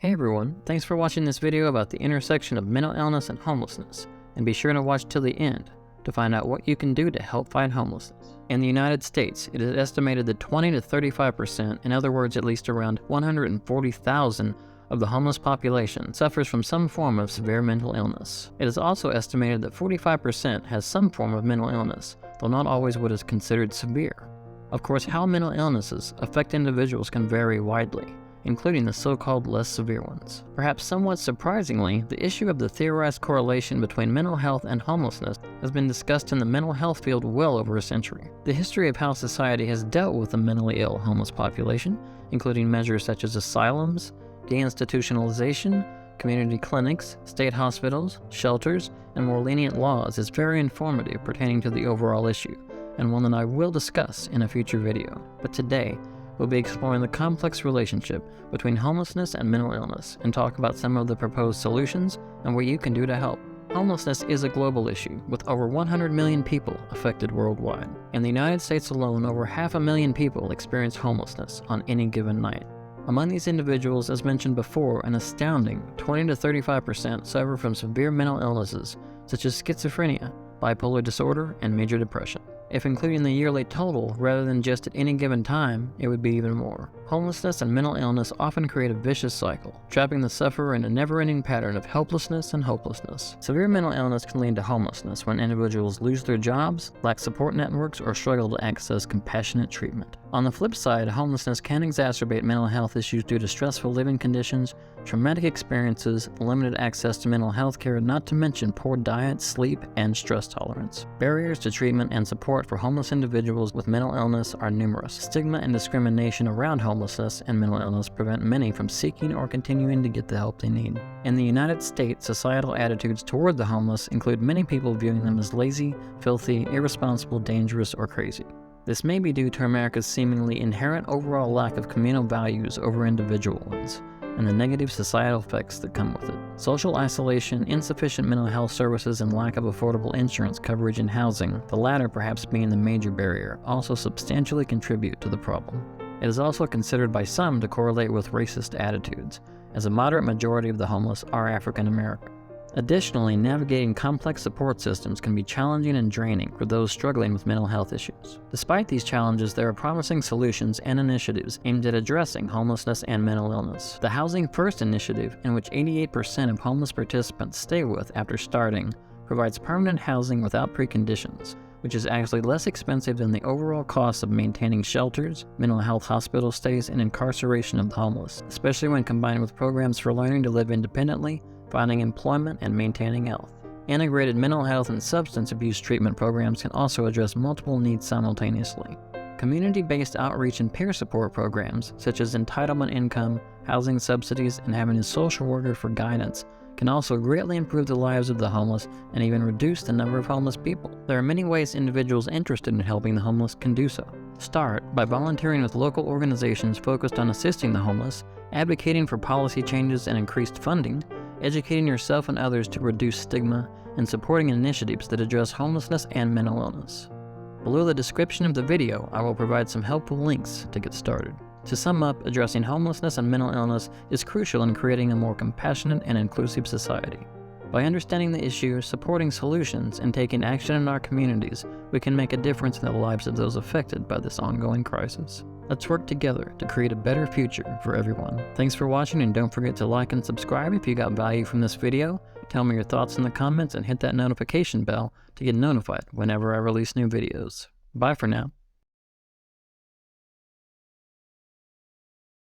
Hey everyone, thanks for watching this video about the intersection of mental illness and homelessness, and be sure to watch till the end to find out what you can do to help fight homelessness. In the United States, it is estimated that 20 to 35%, in other words at least around 140,000 of the homeless population suffers from some form of severe mental illness. It is also estimated that 45% has some form of mental illness, though not always what is considered severe. Of course, how mental illnesses affect individuals can vary widely, including the so-called less severe ones. Perhaps somewhat surprisingly, the issue of the theorized correlation between mental health and homelessness has been discussed in the mental health field well over a century. The history of how society has dealt with the mentally ill homeless population, including measures such as asylums, deinstitutionalization, community clinics, state hospitals, shelters, and more lenient laws, is very informative pertaining to the overall issue, and one that I will discuss in a future video. But today, we'll be exploring the complex relationship between homelessness and mental illness and talk about some of the proposed solutions and what you can do to help. Homelessness is a global issue, with over 100 million people affected worldwide. In the United States alone, over 500,000 people experience homelessness on any given night. Among these individuals, as mentioned before, an astounding 20 to 35% suffer from severe mental illnesses such as schizophrenia, bipolar disorder, and major depression. If including the yearly total rather than just at any given time, it would be even more. Homelessness and mental illness often create a vicious cycle, trapping the sufferer in a never-ending pattern of helplessness and hopelessness. Severe mental illness can lead to homelessness when individuals lose their jobs, lack support networks, or struggle to access compassionate treatment. On the flip side, homelessness can exacerbate mental health issues due to stressful living conditions, traumatic experiences, limited access to mental health care, not to mention poor diet, sleep, and stress tolerance. Barriers to treatment and support for homeless individuals with mental illness are numerous. Stigma and discrimination around homelessness and mental illness prevent many from seeking or continuing to get the help they need. In the United States, societal attitudes toward the homeless include many people viewing them as lazy, filthy, irresponsible, dangerous, or crazy. This may be due to America's seemingly inherent overall lack of communal values over individual ones, and the negative societal effects that come with it. Social isolation, insufficient mental health services, and lack of affordable insurance coverage and housing, the latter perhaps being the major barrier, also substantially contribute to the problem. It is also considered by some to correlate with racist attitudes, as a moderate majority of the homeless are African American. Additionally, navigating complex support systems can be challenging and draining for those struggling with mental health issues. Despite these challenges, there are promising solutions and initiatives aimed at addressing homelessness and mental illness. The Housing First initiative, in which 88% of homeless participants stay with after starting, provides permanent housing without preconditions, which is actually less expensive than the overall cost of maintaining shelters, mental health hospital stays, and incarceration of the homeless, especially when combined with programs for learning to live independently, finding employment, and maintaining health. Integrated mental health and substance abuse treatment programs can also address multiple needs simultaneously. Community-based outreach and peer support programs, such as entitlement income, housing subsidies, and having a social worker for guidance, can also greatly improve the lives of the homeless and even reduce the number of homeless people. There are many ways individuals interested in helping the homeless can do so. Start by volunteering with local organizations focused on assisting the homeless, advocating for policy changes and increased funding, educating yourself and others to reduce stigma, and supporting initiatives that address homelessness and mental illness. Below the description of the video, I will provide some helpful links to get started. To sum up, addressing homelessness and mental illness is crucial in creating a more compassionate and inclusive society. By understanding the issue, supporting solutions, and taking action in our communities, we can make a difference in the lives of those affected by this ongoing crisis. Let's work together to create a better future for everyone. Thanks for watching, and don't forget to like and subscribe if you got value from this video. Tell me your thoughts in the comments and hit that notification bell to get notified whenever I release new videos. Bye for now.